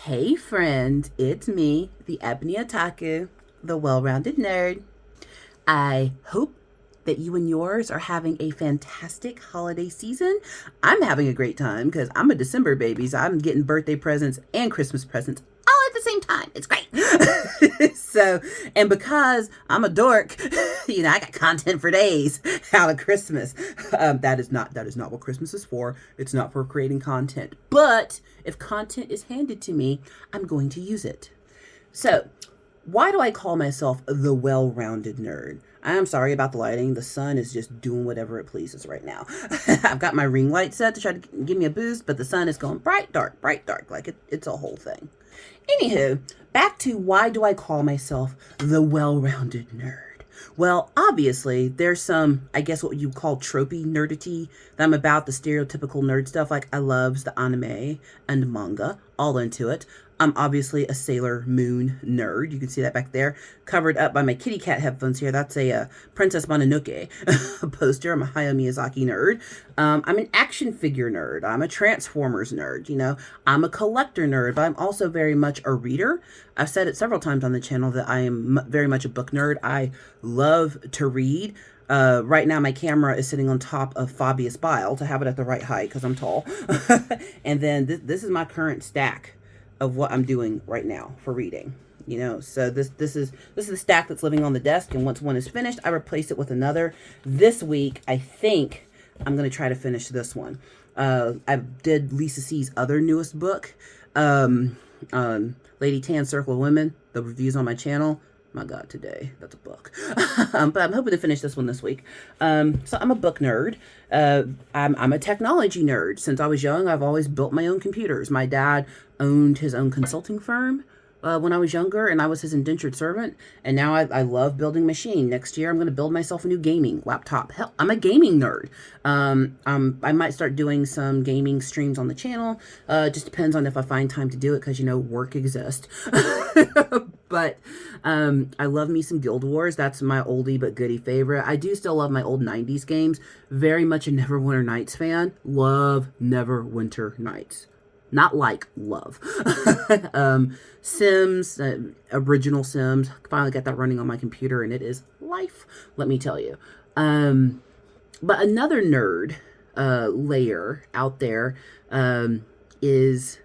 Hey friend, it's me, the Ebony Otaku, the well-rounded nerd. I hope that you and yours are having a fantastic holiday season. I'm having a great time because I'm a December baby, so I'm getting birthday presents and Christmas presents all at the same time. It's great. And because I'm a dork, I got content for days out of Christmas. That is not what Christmas is for. It's not for creating content. But if content is handed to me, I'm going to use it. So, why do I call myself the well rounded nerd? I'm sorry about the lighting. The sun is just doing whatever it pleases right now. I've got my ring light set to try to give me a boost, but the sun is going bright, dark, bright, dark. Like it's a whole thing. Anywho, back to why do I call myself the well rounded nerd? Well, obviously, there's some, I guess, what you call tropey nerdity that I'm about, the stereotypical nerd stuff. Like, I loves the anime and manga, all into it. I'm obviously a Sailor Moon nerd. You can see that back there, covered up by my kitty cat headphones here. That's a Princess Mononoke poster. I'm a Hayao Miyazaki nerd. I'm an action figure nerd. I'm a Transformers nerd. I'm a collector nerd, but I'm also very much a reader. I've said it several times on the channel that I am very much a book nerd. I love to read. Right now, my camera is sitting on top of Fabius Bile to have it at the right height because I'm tall. And then this is my current stack of what I'm doing right now for reading. So this is the stack that's living on the desk, and once one is finished, I replace it with another. This week, I think I'm gonna try to finish this one. I did Lisa C's other newest book, Lady Tan Circle of Women. The reviews on my channel. My God, today that's a book. But I'm hoping to finish this one this week. So I'm a book nerd. I'm a technology nerd. Since I was young, I've always built my own computers. My dad owned his own consulting firm when I was younger, and I was his indentured servant. And now I love building machine. Next year, I'm going to build myself a new gaming laptop. Hell, I'm a gaming nerd. I might start doing some gaming streams on the channel. Just depends on if I find time to do it, because work exists. But I love me some Guild Wars. That's my oldie but goodie favorite. I do still love my old 90s games. Very much a Neverwinter Nights fan. Love Neverwinter Nights. Not like love. Sims, original Sims. Finally got that running on my computer, and it is life, let me tell you. But another nerd layer out there is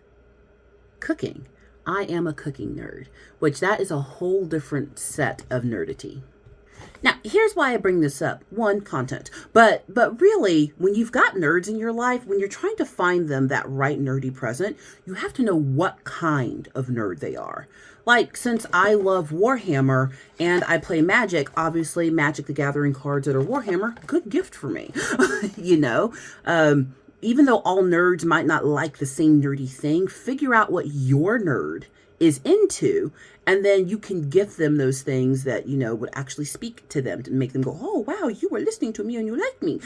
cooking. I am a cooking nerd, which that is a whole different set of nerdity. Now, here's why I bring this up. One, content. But really, when you've got nerds in your life, when you're trying to find them that right nerdy present, you have to know what kind of nerd they are. Like, since I love Warhammer and I play Magic, obviously Magic the Gathering cards that are Warhammer, good gift for me. Even though all nerds might not like the same nerdy thing, figure out what your nerd is into, and then you can gift them those things that would actually speak to them, to make them go, oh wow, you were listening to me and you like me.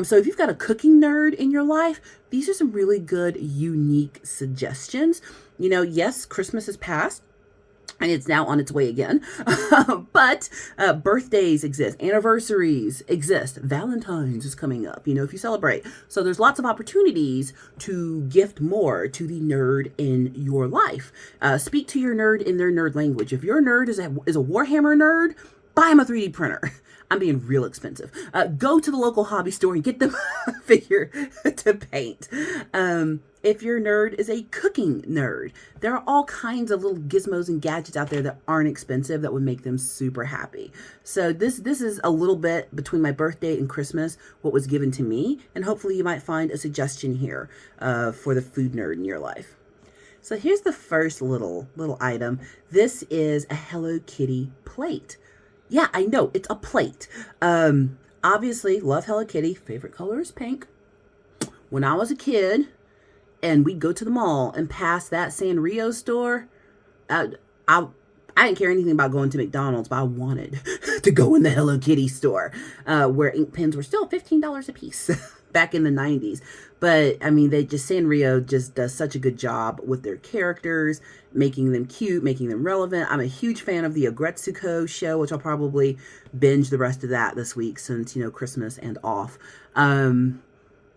So if you've got a cooking nerd in your life, these are some really good unique suggestions. Yes, Christmas has passed and it's now on its way again. But birthdays exist, anniversaries exist, Valentine's is coming up, if you celebrate. So there's lots of opportunities to gift more to the nerd in your life. Speak to your nerd in their nerd language. If your nerd is a Warhammer nerd, buy them a 3D printer. I'm being real expensive. Go to the local hobby store and get them a figure to paint. If your nerd is a cooking nerd, there are all kinds of little gizmos and gadgets out there that aren't expensive that would make them super happy. So this is a little bit between my birthday and Christmas, what was given to me, and hopefully you might find a suggestion here for the food nerd in your life. So here's the first little item. This is a Hello Kitty plate. Yeah, I know, it's a plate. Obviously, love Hello Kitty. Favorite color is pink. When I was a kid, and we'd go to the mall and pass that Sanrio store, I didn't care anything about going to McDonald's, but I wanted to go in the Hello Kitty store, where ink pens were still $15 a piece back in the 90s. But Sanrio just does such a good job with their characters, making them cute, making them relevant. I'm a huge fan of the Agretsuko show, which I'll probably binge the rest of that this week since, Christmas and off.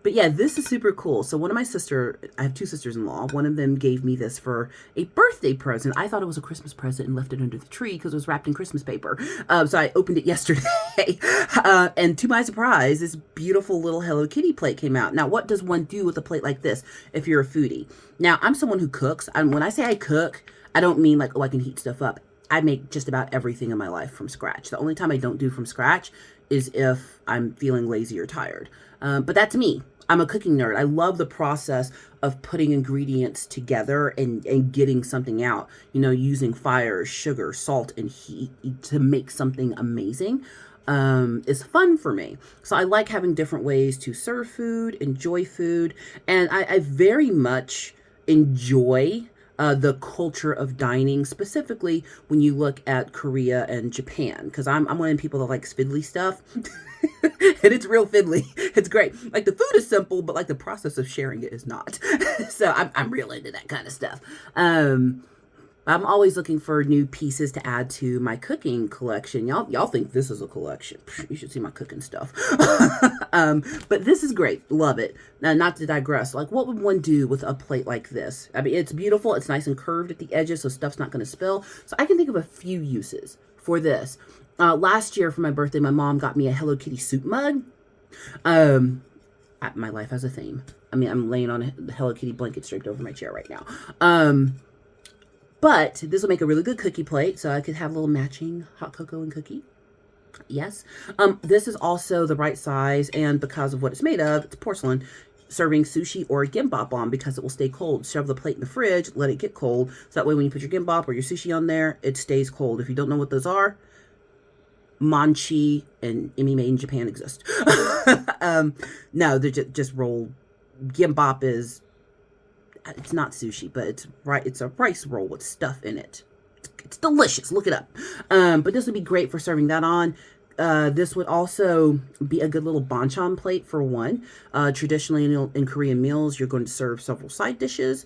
But yeah, this is super cool. So I have two sisters-in-law. One of them gave me this for a birthday present. I thought it was a Christmas present and left it under the tree because it was wrapped in Christmas paper. So I opened it yesterday. And to my surprise, this beautiful little Hello Kitty plate came out. Now, what does one do with a plate like this if you're a foodie? Now, I'm someone who cooks. And when I say I cook, I don't mean like, oh, I can heat stuff up. I make just about everything in my life from scratch. The only time I don't do from scratch is if I'm feeling lazy or tired. But that's me. I'm a cooking nerd. I love the process of putting ingredients together and getting something out, using fire, sugar, salt, and heat to make something amazing. Is fun for me. So I like having different ways to serve food, enjoy food, and I very much enjoy the culture of dining, specifically when you look at Korea and Japan, because I'm one of the people that likes fiddly stuff. And it's real fiddly. It's great. Like the food is simple, but like the process of sharing it is not. So I'm real into that kind of stuff. I'm always looking for new pieces to add to my cooking collection. Y'all think this is a collection. You should see my cooking stuff. But this is great. Love it. Now, not to digress, like what would one do with a plate like this? I mean, it's beautiful. It's nice and curved at the edges, so stuff's not going to spill. So I can think of a few uses for this. Last year for my birthday, my mom got me a Hello Kitty soup mug. My life has a theme. I mean, I'm laying on a Hello Kitty blanket draped over my chair right now. But this will make a really good cookie plate, so I could have a little matching hot cocoa and cookie. Yes. This is also the right size, and because of what it's made of, it's porcelain, serving sushi or gimbap on because it will stay cold. Shove the plate in the fridge, let it get cold, so that way when you put your gimbap or your sushi on there, it stays cold. If you don't know what those are, Manchi and Emi made in Japan exist. No, they're just rolled. Gimbap it's not sushi, but it's a rice roll with stuff in it. It's delicious. Look it up. But this would be great for serving that on. This would also be a good little banchan plate for one. Traditionally in Korean meals, you're going to serve several side dishes.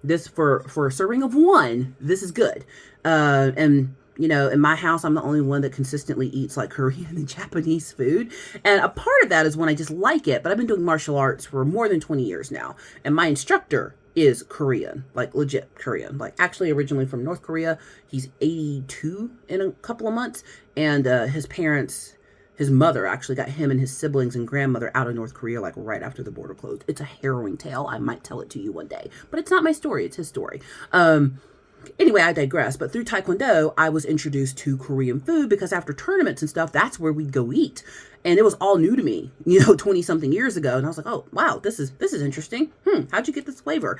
This for a serving of one, this is good. And in my house, I'm the only one that consistently eats like Korean and Japanese food. And a part of that is when I just like it. But I've been doing martial arts for more than 20 years now. And my instructor is Korean, like legit Korean, like actually originally from North Korea. He's 82 in a couple of months. And his mother actually got him and his siblings and grandmother out of North Korea like right after the border closed. It's a harrowing tale. I might tell it to you one day. But it's not my story. It's his story. Anyway, I digress, but through Taekwondo, I was introduced to Korean food because after tournaments and stuff, that's where we'd go eat. And it was all new to me, 20 something years ago. And I was like, oh, wow, this is interesting. How'd you get this flavor?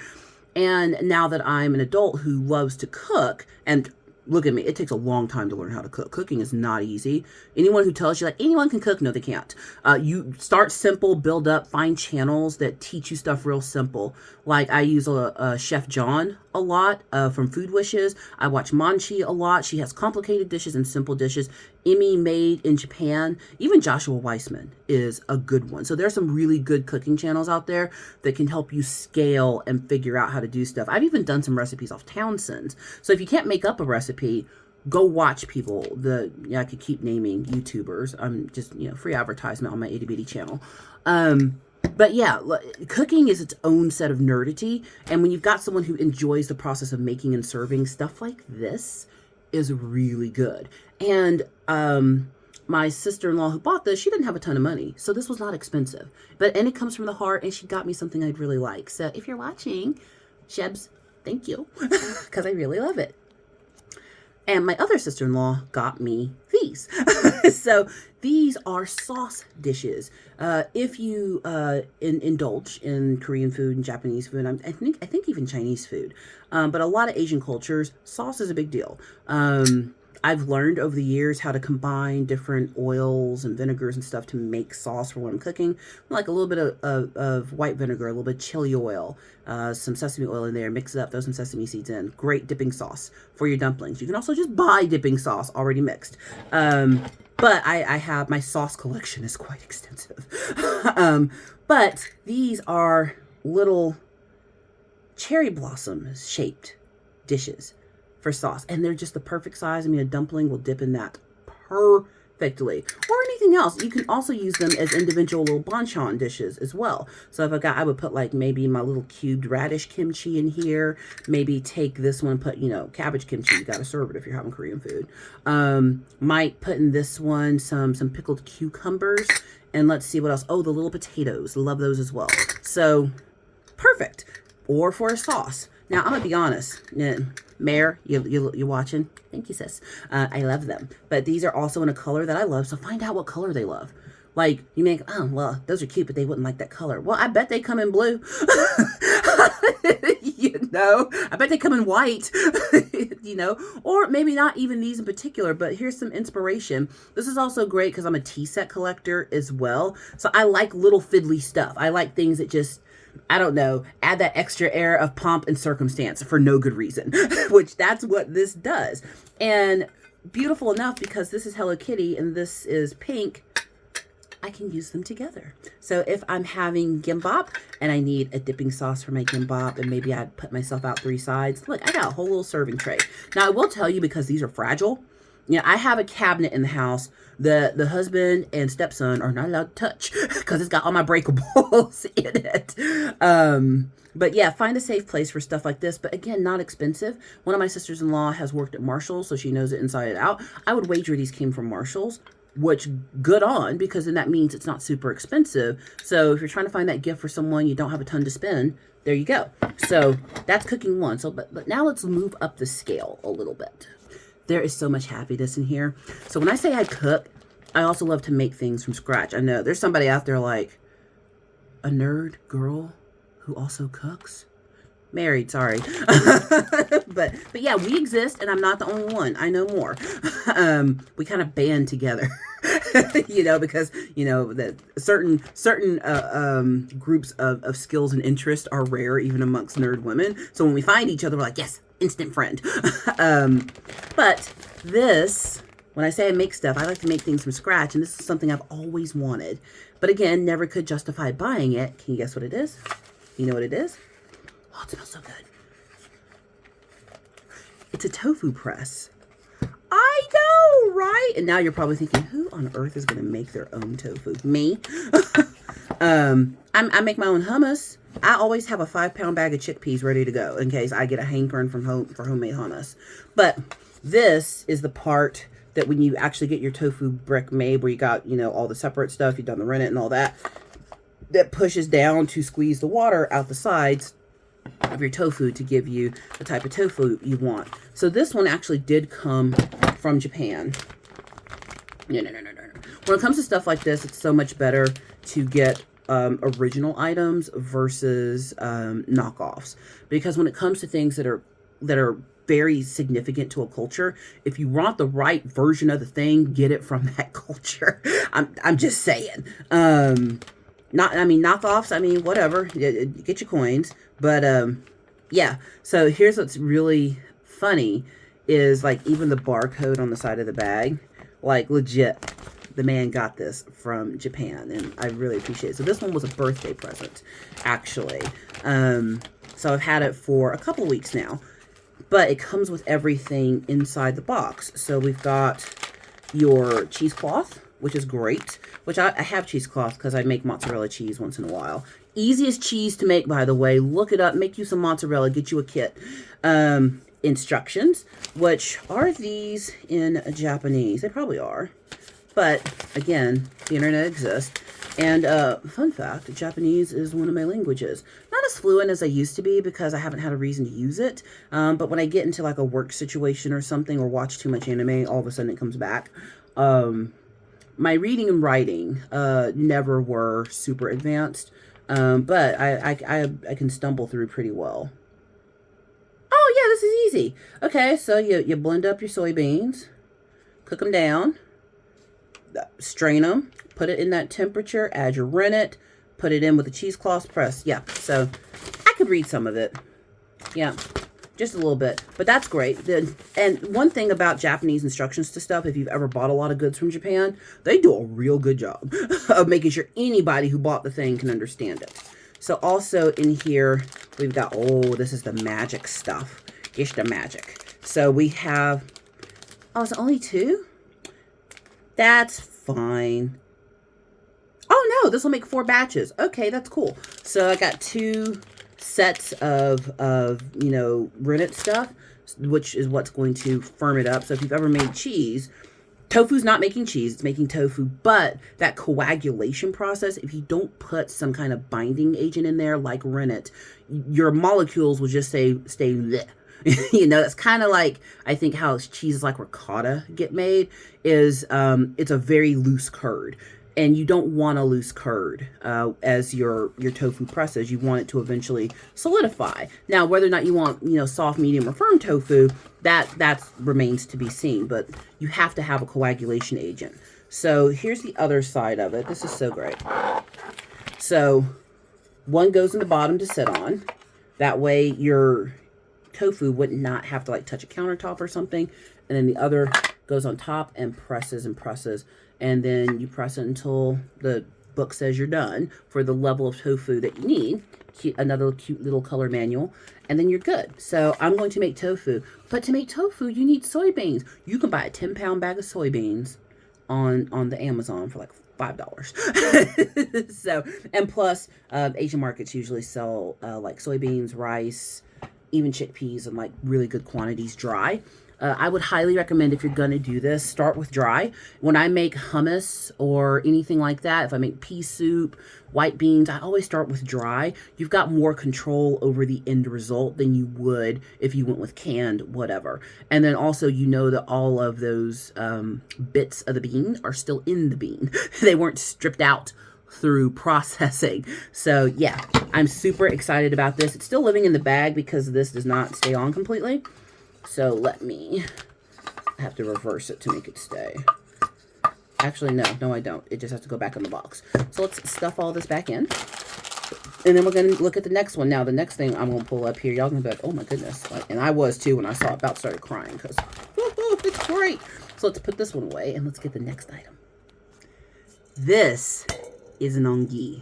And now that I'm an adult who loves to cook, and look at me, it takes a long time to learn how to cook. Cooking is not easy. Anyone who tells you like anyone can cook, no, they can't. You start simple, build up, find channels that teach you stuff real simple. Like I use a Chef John a lot from Food Wishes. I watch Manchi a lot. She has complicated dishes and simple dishes. Emi made in Japan. Even Joshua Weissman is a good one. So there's some really good cooking channels out there that can help you scale and figure out how to do stuff. I've even done some recipes off Townsend's. So if you can't make up a recipe, go watch people. I could keep naming YouTubers. I'm just, free advertisement on my itty bitty channel. But yeah, cooking is its own set of nerdity. And when you've got someone who enjoys the process of making and serving, stuff like this is really good. And my sister-in-law who bought this, she didn't have a ton of money. So this was not expensive. And it comes from the heart, and she got me something I'd really like. So if you're watching, Shebs, thank you. Because I really love it. And my other sister-in-law got me these. So these are sauce dishes. If you indulge in Korean food and Japanese food, I think even Chinese food, but a lot of Asian cultures, sauce is a big deal. I've learned over the years how to combine different oils and vinegars and stuff to make sauce for when I'm cooking. Like a little bit of white vinegar, a little bit of chili oil, some sesame oil in there, mix it up, throw some sesame seeds in. Great dipping sauce for your dumplings. You can also just buy dipping sauce already mixed. But I have, my sauce collection is quite extensive. But these are little cherry blossom shaped dishes for sauce, and they're just the perfect size. I mean, a dumpling will dip in that perfect. perfectly. Or anything else. You can also use them as individual little banchan dishes as well. So if I would put like maybe my little cubed radish kimchi in here. Maybe take this one, put, you know, cabbage kimchi. You got to serve it if you're having Korean food. Might put in this one some pickled cucumbers. And let's see what else. Oh, the little potatoes. Love those as well. So, perfect. Or for a sauce. Now, I'm going to be honest. Mare, you watching? Thank you, sis. I love them. But these are also in a color that I love. So, find out what color they love. Like, you make, oh, well, those are cute, but they wouldn't like that color. Well, I bet they come in blue. You know, I bet they come in white, you know, or maybe not even these in particular, but here's some inspiration. This is also great because I'm a tea set collector as well. So I like little fiddly stuff. I like things that just, I don't know, add that extra air of pomp and circumstance for no good reason, which that's what this does. And beautiful enough because this is Hello Kitty and this is pink. I can use them together. So if I'm having gimbap and I need a dipping sauce for my gimbap and maybe I'd put myself out 3 sides, look, I got a whole little serving tray. Now I will tell you, because these are fragile, you know, I have a cabinet in the house that the husband and stepson are not allowed to touch because it's got all my breakables in it. But yeah, find a safe place for stuff like this. But again, not expensive. One of my sisters-in-law has worked at Marshall's, so she knows it inside and out. I would wager these came from Marshall's. Which, good on, because then that means it's not super expensive. So if you're trying to find that gift for someone you don't have a ton to spend, there you go. So that's cooking one. So but now let's move up the scale a little bit. There is so much happiness in here. So when I say I cook, I also love to make things from scratch. I know there's somebody out there like, a nerd girl who also cooks? Married, sorry. but yeah, we exist and I'm not the only one. I know more. We kind of band together, you know, because, you know, that certain groups of skills and interests are rare even amongst nerd women. So when we find each other, we're like, yes, instant friend. But this, when I say I make stuff, I like to make things from scratch. And this is something I've always wanted, but again, never could justify buying it. Can you guess what it is? You know what it is? Oh, it smells so good. It's a tofu press. I know, right? And now you're probably thinking, who on earth is going to make their own tofu? Me. I make my own hummus. I always have a 5-pound bag of chickpeas ready to go in case I get a hankering for homemade hummus. But this is the part that when you actually get your tofu brick made, where you got, you know, all the separate stuff, you've done the rennet and all that, that pushes down to squeeze the water out the sides of your tofu to give you the type of tofu you want. So this one actually did come from Japan. No. When it comes to stuff like this, it's so much better to get original items versus knockoffs, because when it comes to things that are very significant to a culture, if you want the right version of the thing, get it from that culture. I'm just saying. Knockoffs, I mean, whatever, get your coins. But, yeah, so here's what's really funny is, like, even the barcode on the side of the bag, like, legit, the man got this from Japan, and I really appreciate it. So this one was a birthday present, actually. So I've had it for a couple weeks now, but it comes with everything inside the box. So we've got your cheesecloth, which is great, which I have cheesecloth because I make mozzarella cheese once in a while. Easiest cheese to make, by the way. Look it up, make you some mozzarella, get you a kit. Instructions, which are these in Japanese? They probably are. But again, the internet exists. And fun fact, Japanese is one of my languages. Not as fluent as I used to be because I haven't had a reason to use it. But when I get into like a work situation or something, or watch too much anime, all of a sudden it comes back. My reading and writing never were super advanced. But I can stumble through pretty well. Oh yeah, this is easy. Okay, so you blend up your soybeans, cook them down, strain them, put it in that temperature, add your rennet, put it in with the cheesecloth press. Yeah, so I could read some of it. Yeah, just a little bit, but that's great. And one thing about Japanese instructions to stuff, if you've ever bought a lot of goods from Japan, they do a real good job of making sure anybody who bought the thing can understand it. So also in here, we've got, oh, this is the magic stuff. It's the magic. So we have, oh, is it only 2? That's fine. Oh no, this will make 4 batches. Okay, that's cool. So I got 2 sets of rennet stuff, which is what's going to firm it up. So if you've ever made cheese, tofu's not making cheese, it's making tofu, but that coagulation process, if you don't put some kind of binding agent in there like rennet, your molecules will just stay bleh. It's kind of like, I think how cheeses like ricotta get made is it's a very loose curd. And you don't want a loose curd as your tofu presses. You want it to eventually solidify. Now, whether or not you want, soft, medium, or firm tofu, that remains to be seen. But you have to have a coagulation agent. So here's the other side of it. This is so great. So one goes in the bottom to sit on. That way your tofu would not have to touch a countertop or something. And then the other goes on top and presses and presses. And then you press it until the book says you're done for the level of tofu that you need. Another cute little color manual. And then you're good. So I'm going to make tofu. But to make tofu, you need soybeans. You can buy a 10-pound bag of soybeans on the Amazon for like $5. So, and plus, Asian markets usually sell like soybeans, rice, even chickpeas in like really good quantities dry. I would highly recommend, if you're going to do this, start with dry. When I make hummus or anything like that, if I make pea soup, white beans, I always start with dry. You've got more control over the end result than you would if you went with canned whatever. And then also, that all of those bits of the bean are still in the bean. They weren't stripped out through processing. So yeah, I'm super excited about this. It's still living in the bag because this does not stay on completely. So I have to reverse it to make it stay. Actually, no, I don't. It just has to go back in the box. So let's stuff all this back in. And then we're going to look at the next one. Now, the next thing I'm going to pull up here, y'all going to be like, oh my goodness. And I was too when I saw it, about started crying because it's great. So let's put this one away and let's get the next item. This is an ongui.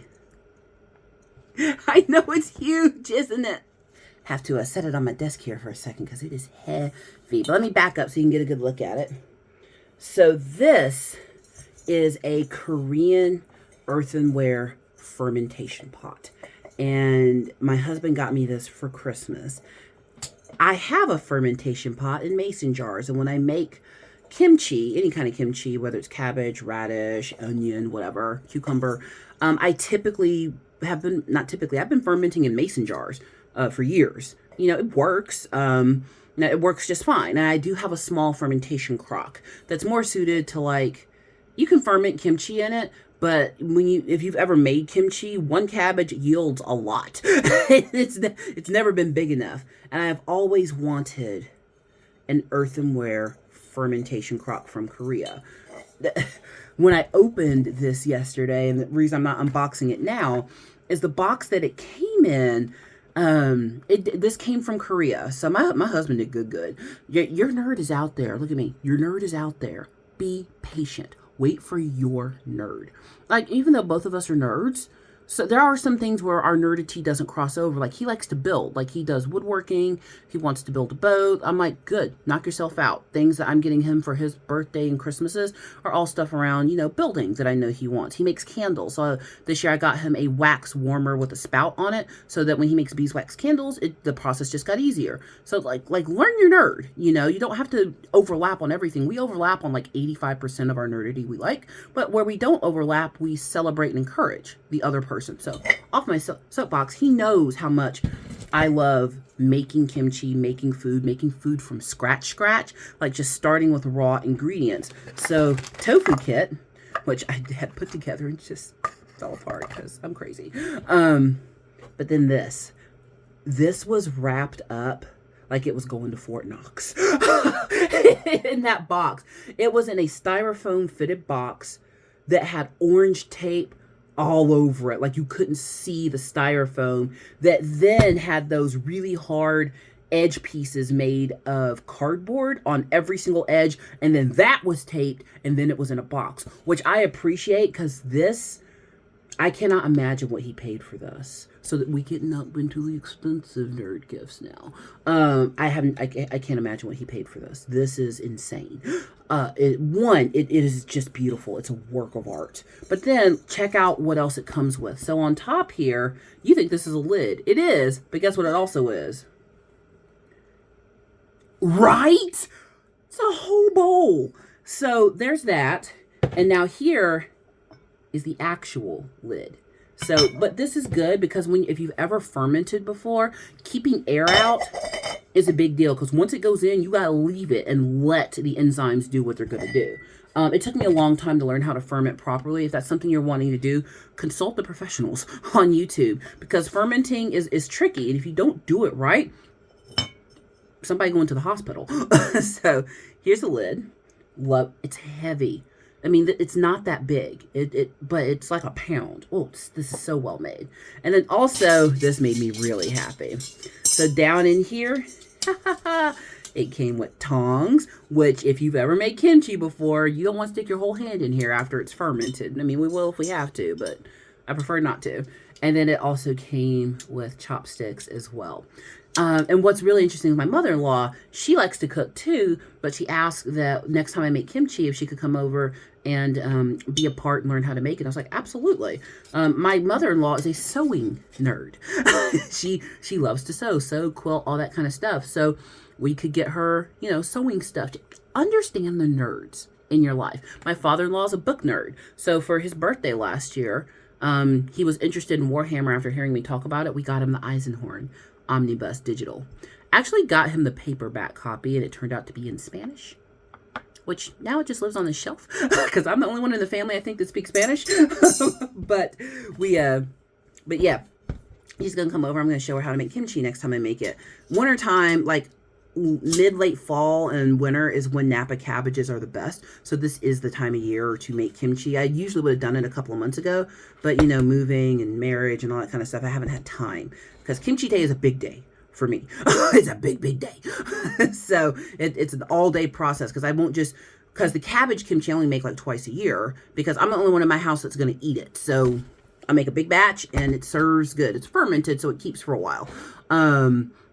I know it's huge, isn't it? Have to set it on my desk here for a second because it is heavy. But let me back up so you can get a good look at it. So this is a Korean earthenware fermentation pot. And my husband got me this for Christmas. I have a fermentation pot in mason jars. And when I make kimchi, any kind of kimchi, whether it's cabbage, radish, onion, whatever, cucumber, I typically have been, not typically, I've been fermenting in mason jars for years. It works. It works just fine. And I do have a small fermentation crock that's more suited to you can ferment kimchi in it, but if you've ever made kimchi, one cabbage yields a lot. It's never been big enough. And I've always wanted an earthenware fermentation crock from Korea. When I opened this yesterday, and the reason I'm not unboxing it now is the box that it came in. This came from Korea. So my husband did good. Your nerd is out there. Look at me. Your nerd is out there. Be patient. Wait for your nerd. Even though both of us are nerds, so there are some things where our nerdity doesn't cross over. He likes to build. He does woodworking. He wants to build a boat. I'm like, good. Knock yourself out. Things that I'm getting him for his birthday and Christmases are all stuff around, building that I know he wants. He makes candles. So this year I got him a wax warmer with a spout on it so that when he makes beeswax candles, the process just got easier. So learn your nerd. You don't have to overlap on everything. We overlap on 85% of our nerdity we like, but where we don't overlap, we celebrate and encourage the other person. So off my soapbox, he knows how much I love making kimchi, making food from scratch, just starting with raw ingredients. So tofu kit, which I had put together and just fell apart because I'm crazy. But then this was wrapped up like it was going to Fort Knox in that box. It was in a styrofoam fitted box that had orange tape all over it. You couldn't see the styrofoam, that then had those really hard edge pieces made of cardboard on every single edge. And then that was taped and then it was in a box, which I appreciate because I cannot imagine what he paid for this. so that we getting up into the expensive nerd gifts now. I can't imagine what he paid for this. This is insane. It is just beautiful. It's a work of art. But then check out what else it comes with. So on top here, you think this is a lid. It is, but guess what it also is? Right? It's a whole bowl. So there's that. And now here is the actual lid. So, but this is good because if you've ever fermented before, keeping air out is a big deal because once it goes in, you got to leave it and let the enzymes do what they're going to do. It took me a long time to learn how to ferment properly. If that's something you're wanting to do, consult the professionals on YouTube because fermenting is tricky. And if you don't do it right, somebody going to the hospital. So here's the lid. It's heavy. I mean, it's not that big, but it's like a pound. Oh, this is so well made. And then also, this made me really happy. So down in here, it came with tongs, which if you've ever made kimchi before, you don't want to stick your whole hand in here after it's fermented. I mean, we will if we have to, but I prefer not to. And then it also came with chopsticks as well. And what's really interesting is my mother-in-law, she likes to cook too, but she asked that next time I make kimchi, if she could come over and be a part and learn how to make it. I was like, absolutely. My mother-in-law is a sewing nerd. she loves to sew, quilt, all that kind of stuff. So we could get her, sewing stuff to understand the nerds in your life. My father-in-law is a book nerd. So for his birthday last year, he was interested in Warhammer. After hearing me talk about it, we got him the Eisenhorn Omnibus Digital. Actually got him the paperback copy, and it turned out to be in Spanish, which now it just lives on the shelf because I'm the only one in the family I think that speaks Spanish. but yeah, she's gonna come over. I'm gonna show her how to make kimchi next time I make it. Wintertime, like mid-late fall and winter is when Napa cabbages are the best. So this is the time of year to make kimchi. I usually would have done it a couple of months ago, but moving and marriage and all that kind of stuff, I haven't had time because kimchi day is a big day for me. It's a big day. So it's an all-day process because the cabbage kimchi I only make like twice a year because I'm the only one in my house that's going to eat it. So I make a big batch and it serves good. It's fermented, so it keeps for a while.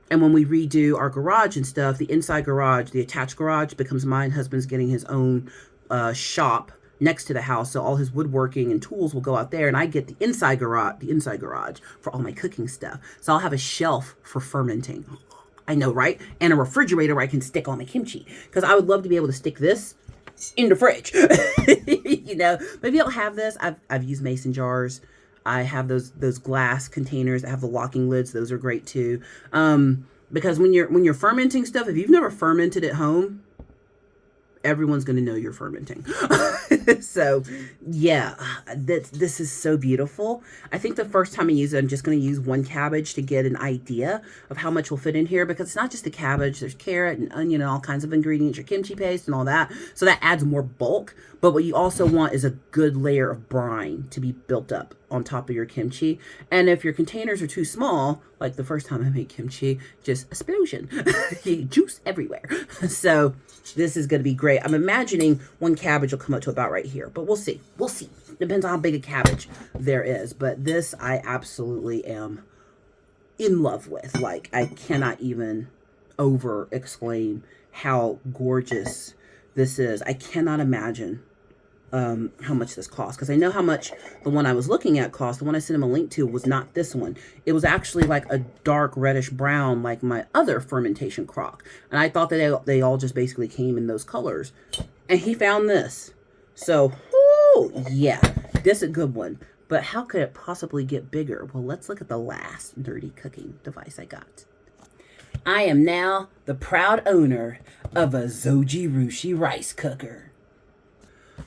And when we redo our garage and stuff, the inside garage, the attached garage becomes mine. Husband's getting his own shop next to the house. So all his woodworking and tools will go out there. And I get the inside garage for all my cooking stuff. So I'll have a shelf for fermenting. I know, right? And a refrigerator where I can stick all my kimchi. Because I would love to be able to stick this in the fridge. But if you don't have this, I've used mason jars. I have those glass containers that have the locking lids. Those are great too. Because when you're fermenting stuff, if you've never fermented at home, everyone's going to know you're fermenting. So yeah, this is so beautiful. I think the first time I use it, I'm just going to use one cabbage to get an idea of how much will fit in here, because it's not just the cabbage. There's carrot and onion and all kinds of ingredients, your kimchi paste and all that. So that adds more bulk. But what you also want is a good layer of brine to be built up on top of your kimchi. And if your containers are too small, like the first time I made kimchi, just explosion. Juice everywhere. So this is going to be great. I'm imagining one cabbage will come up to about right here, but we'll see. We'll see. Depends on how big a cabbage there is. But this I absolutely am in love with. Like, I cannot even over exclaim how gorgeous this is. I cannot imagine how much this costs, because I know how much the one I was looking at cost. The one I sent him a link to was not this one. It was actually like a dark reddish brown, like my other fermentation crock, and I thought that they all just basically came in those colors, and he found this. So yeah, this is a good one. But how could it possibly get bigger? Well, let's look at the last nerdy cooking device I got. I am now the proud owner of a Zoji Rushi rice cooker.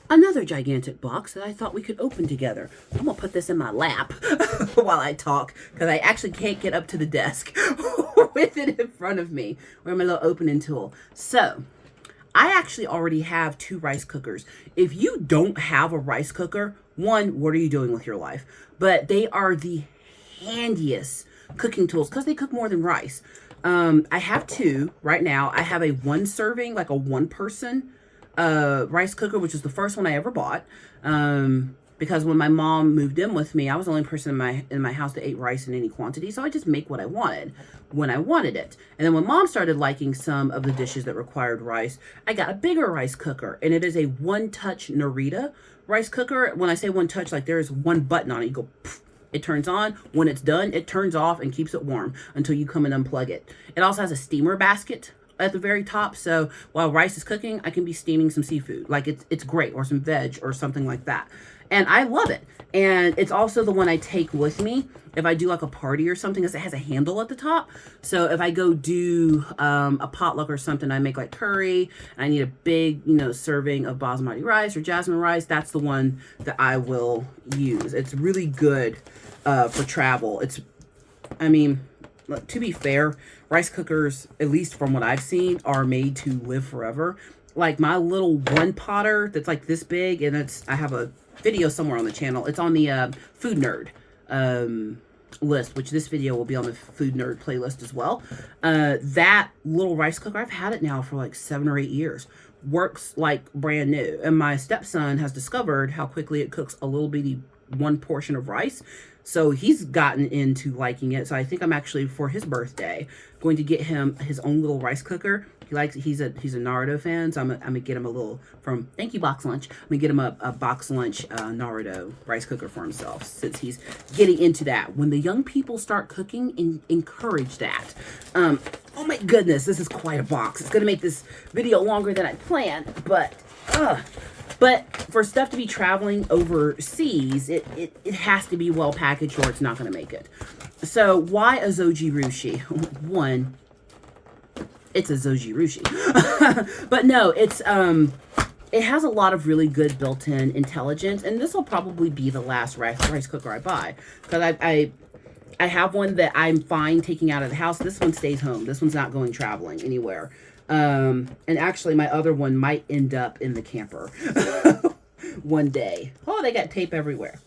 Another gigantic box that I thought we could open together. I'm going to put this in my lap while I talk, because I actually can't get up to the desk with it in front of me, or my little opening tool. So, I actually already have 2 rice cookers. If you don't have a rice cooker, one, what are you doing with your life? But they are the handiest cooking tools because they cook more than rice. I have 2 right now. I have a 1 serving, like a 1-person rice cooker, which is the first one I ever bought. because when my mom moved in with me, I was the only person in my house that ate rice in any quantity. So I just make what I wanted when I wanted it. And then when mom started liking some of the dishes that required rice, I got a bigger rice cooker, and it is a one-touch Narita rice cooker. When I say one touch, like there's one button on it. You go, poof, it turns on. When it's done, it turns off and keeps it warm until you come and unplug it. It also has a steamer basket at the very top, so while rice is cooking, I can be steaming some seafood. Like it's great, or some veg or something like that. And I love it. And it's also the one I take with me if I do like a party or something, because it has a handle at the top. So if I go do a potluck or something, I make like curry, and I need a big, serving of basmati rice or jasmine rice, that's the one that I will use. It's really good for travel. I mean, to be fair, rice cookers, at least from what I've seen, are made to live forever. Like my little one potter that's like this big, and I have a video somewhere on the channel. It's on the Food Nerd list, which this video will be on the Food Nerd playlist as well. That little rice cooker, I've had it now for like 7 or 8 years. Works like brand new. And my stepson has discovered how quickly it cooks a little bitty one portion of rice. So he's gotten into liking it. So I think I'm actually, for his birthday, going to get him his own little rice cooker. He's a Naruto fan, so I'm gonna get him a little thank you, Box Lunch. I'm gonna get him a Box Lunch Naruto rice cooker for himself, since he's getting into that. When the young people start cooking, encourage that. Oh my goodness, this is quite a box. It's gonna make this video longer than I planned, but for stuff to be traveling overseas, it has to be well packaged, or it's not gonna make it. So why a Zoji Rushi? One, it's a Zoji Rushi. But no, it has a lot of really good built-in intelligence, and this will probably be the last rice cooker I buy, because I have one that I'm fine taking out of the house. This one stays home. This one's not going traveling anywhere. And actually my other one might end up in the camper one day. Oh, they got tape everywhere.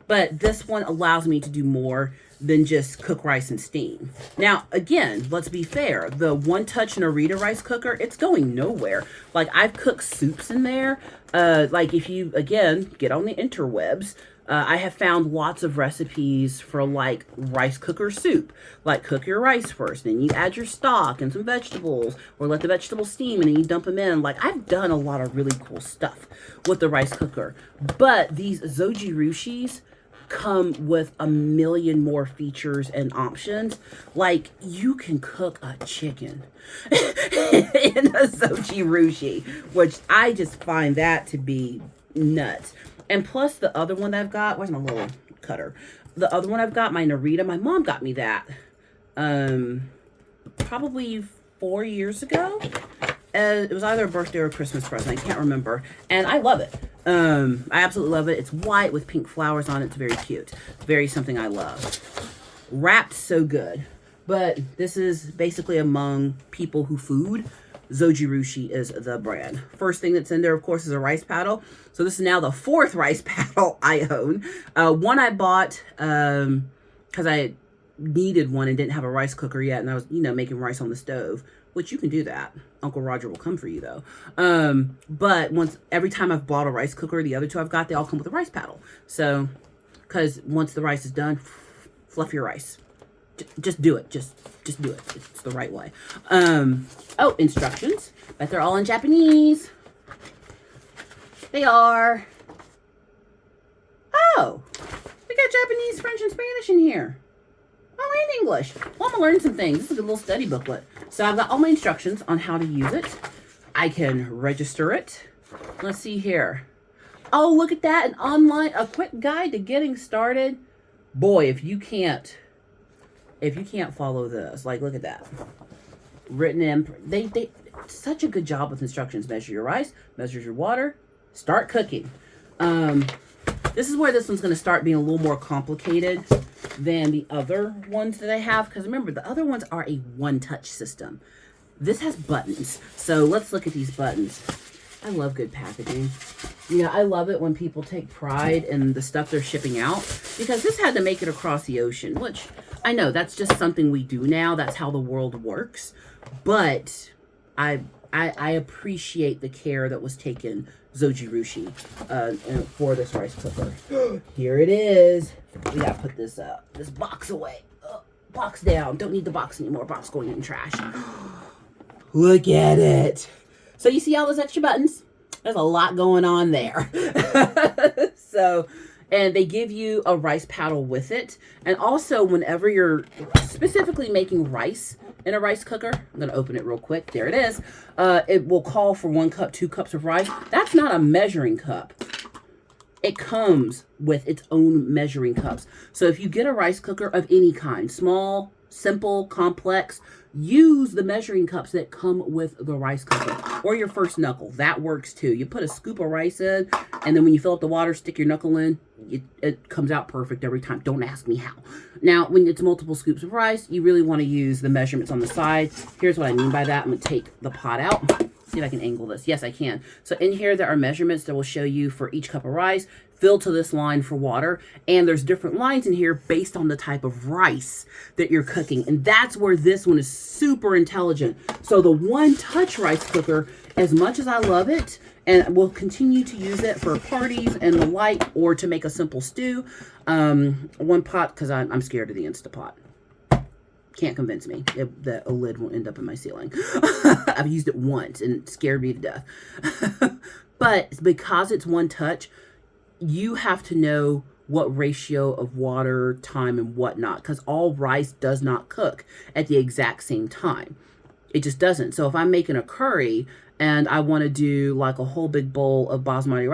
But this one allows me to do more than just cook rice and steam. Now, again, let's be fair. The one-touch Narita rice cooker, it's going nowhere. Like, I've cooked soups in there. Like, if you, again, get on the interwebs, I have found lots of recipes for, like, rice cooker soup. Like, cook your rice first, then you add your stock and some vegetables, or let the vegetables steam, and then you dump them in. Like, I've done a lot of really cool stuff with the rice cooker. But these Zoji Rushis come with a million more features and options. Like, you can cook a chicken in a Zoji Rushi, which I just find that to be nuts. And plus the other one that I've got, where's my little cutter? The other one I've got, my Narita, my mom got me that probably 4 years ago. It was either a birthday or a Christmas present. I can't remember. And I love it. I absolutely love it. It's white with pink flowers on it. It's very cute. Very something I love. Wrapped so good. But this is basically among people who food. Zoji Rushi is the brand. First thing that's in there, of course, is a rice paddle. So this is now the 4th rice paddle I own. One I bought because I needed one and didn't have a rice cooker yet. And I was, making rice on the stove. Which you can do that. Uncle Roger will come for you, though. But every time I've bought a rice cooker, the other 2 I've got, they all come with a rice paddle. So, because once the rice is done, fluff your rice. Just do it. Just do it. It's the right way. Oh, instructions. Bet they're all in Japanese. They are. Oh, we got Japanese, French, and Spanish in here. Oh, and English. Well, I'm learning some things. This is a little study booklet. So I've got all my instructions on how to use it. I can register it. Let's see here. Oh, look at that. A quick guide to getting started. Boy, if you can't follow this, like, look at that. Written in, they such a good job with instructions. Measure your rice, measure your water, start cooking. This is where this one's going to start being a little more complicated than the other ones that I have. Because remember, the other ones are a one-touch system. This has buttons. So let's look at these buttons. I love good packaging. I love it when people take pride in the stuff they're shipping out. Because this had to make it across the ocean. Which, I know, that's just something we do now. That's how the world works. But I I appreciate the care that was taken, Zojirushi, for this rice cooker. Here it is. We gotta put this box away. Box down. Don't need the box anymore. Box going in trash. Look at it. So you see all those extra buttons? There's a lot going on there. So, and they give you a rice paddle with it. And also, whenever you're specifically making rice in a rice cooker, I'm going to open it real quick. There it is. It will call for 1 cup, 2 cups of rice. That's not a measuring cup. It comes with its own measuring cups. So if you get a rice cooker of any kind, small, simple, complex, use the measuring cups that come with the rice cooker, or your first knuckle. That works too. You put a scoop of rice in, and then when you fill up the water, stick your knuckle in. It comes out perfect every time. Don't ask me how. Now, when it's multiple scoops of rice, you really want to use the measurements on the side. Here's what I mean by that. I'm going to take the pot out. See if I can angle this. Yes, I can. So in here, there are measurements that will show you for each cup of rice. Fill to this line for water. And there's different lines in here based on the type of rice that you're cooking. And that's where this one is super intelligent. So the one-touch rice cooker, as much as I love it, and we'll continue to use it for parties and the like, or to make a simple stew. One pot, because I'm scared of the Instapot. Can't convince me that a lid will end up in my ceiling. I've used it once and it scared me to death. But because it's one touch, you have to know what ratio of water, time, and whatnot, because all rice does not cook at the exact same time. It just doesn't. So if I'm making a curry and I want to do like a whole big bowl of basmati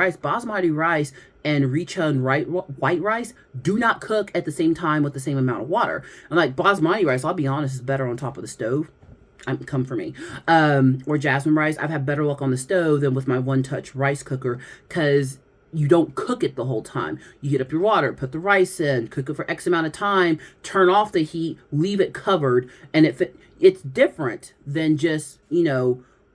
rice and rechun white rice do not cook at the same time with the same amount of water. And like basmati rice, I'll be honest, is better on top of the stove. Come for me. Or jasmine rice, I've had better luck on the stove than with my one-touch rice cooker, because you don't cook it the whole time. You heat up your water, put the rice in, cook it for X amount of time, turn off the heat, leave it covered, and it's different than just,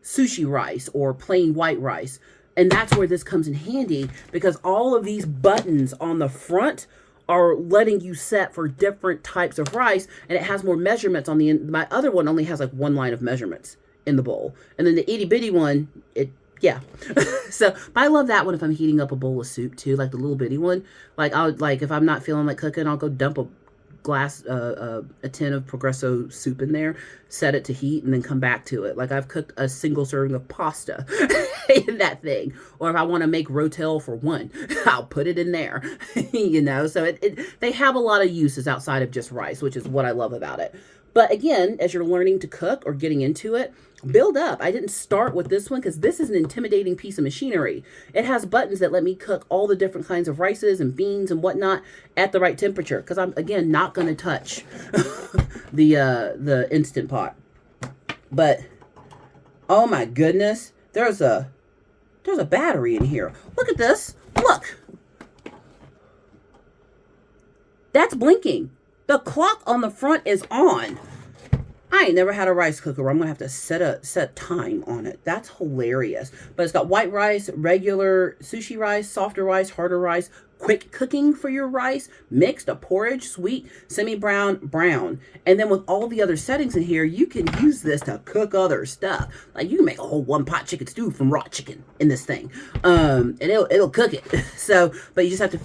sushi rice or plain white rice. And that's where this comes in handy, because all of these buttons on the front are letting you set for different types of rice, and it has more measurements on the end. My other one only has like 1 line of measurements in the bowl. And then the itty bitty one, yeah. So, but I love that one if I'm heating up a bowl of soup too, like the little bitty one. Like if I'm not feeling like cooking, I'll go dump a tin of Progresso soup in there, set it to heat, and then come back to it. Like I've cooked a single serving of pasta in that thing. Or if I want to make rotel for one, I'll put it in there, So they have a lot of uses outside of just rice, which is what I love about it. But again, as you're learning to cook or getting into it, build up. I didn't start with this one because this is an intimidating piece of machinery. It has buttons that let me cook all the different kinds of rices and beans and whatnot at the right temperature, because I'm, again, not going to touch the Instant Pot. But, oh my goodness, there's a battery in here. Look at this. Look. That's blinking. The clock on the front is on. I ain't never had a rice cooker where I'm going to have to set time on it. That's hilarious. But it's got white rice, regular sushi rice, softer rice, harder rice, quick cooking for your rice, mixed, a porridge, sweet, semi-brown, brown. And then with all the other settings in here, you can use this to cook other stuff. Like you can make a whole 1-pot chicken stew from raw chicken in this thing. And it'll cook it. So, but you just have to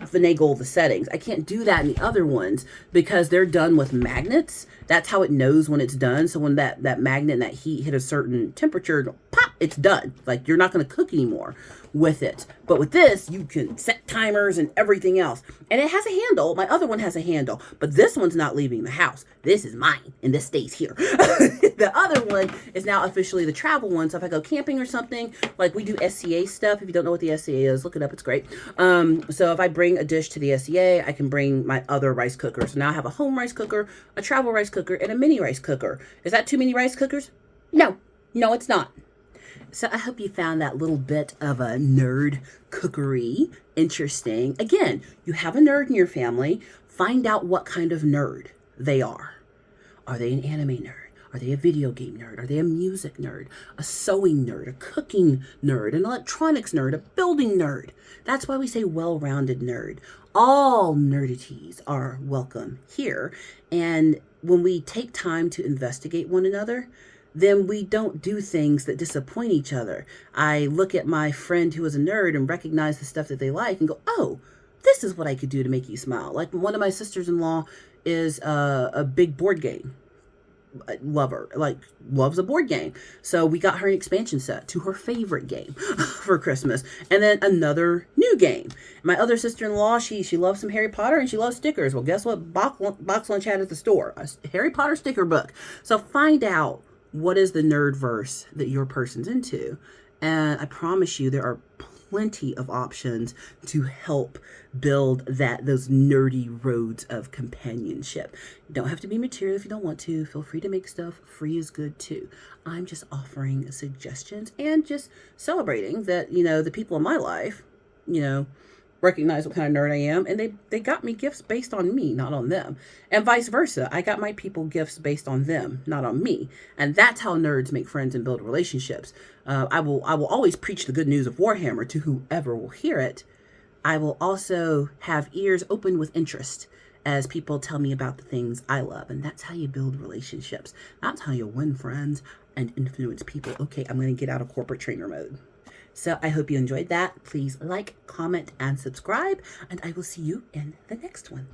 finagle the settings. I can't do that in the other ones because they're done with magnets. That's how it knows when it's done. So when that magnet and that heat hit a certain temperature, pop, it's done. Like you're not going to cook anymore with it. But with this, you can set timers and everything else. And it has a handle. My other one has a handle, but this one's not leaving the house. This is mine, and this stays here. The other one is now officially the travel one. So if I go camping or something, like we do SCA stuff. If you don't know what the SCA is, look it up. It's great. So if I bring a dish to the SCA, I can bring my other rice cooker. So now I have a home rice cooker, a travel rice cooker, and a mini rice cooker. Is that too many rice cookers? No, it's not. So I hope you found that little bit of a nerd cookery interesting. Again, you have a nerd in your family. Find out what kind of nerd they are. Are they an anime nerd? Are they a video game nerd? Are they a music nerd? A sewing nerd? A cooking nerd? An electronics nerd? A building nerd? That's why we say well-rounded nerd. All nerdities are welcome here. And when we take time to investigate one another, then we don't do things that disappoint each other. I look at my friend who is a nerd and recognize the stuff that they like and go, oh, this is what I could do to make you smile. Like one of my sisters-in-law is a big board game lover, like loves a board game. So we got her an expansion set to her favorite game for Christmas, and then another new game. My other sister-in-law, she loves some Harry Potter and she loves stickers. Well, guess what? Box lunch had at the store, a Harry Potter sticker book. So find out what is the nerd verse that your person's into, and I promise you there are plenty of options to help build those nerdy roads of companionship. You don't have to be material if you don't want to. Feel free to make stuff. Free is good too. I'm just offering suggestions and just celebrating that, the people in my life, recognize what kind of nerd I am, and they got me gifts based on me, not on them. And vice versa. I got my people gifts based on them, not on me. And that's how nerds make friends and build relationships. I will always preach the good news of Warhammer to whoever will hear it. I will also have ears open with interest as people tell me about the things I love. And that's how you build relationships. That's how you win friends and influence people. Okay, I'm going to get out of corporate trainer mode. So I hope you enjoyed that. Please like, comment, and subscribe, and I will see you in the next one.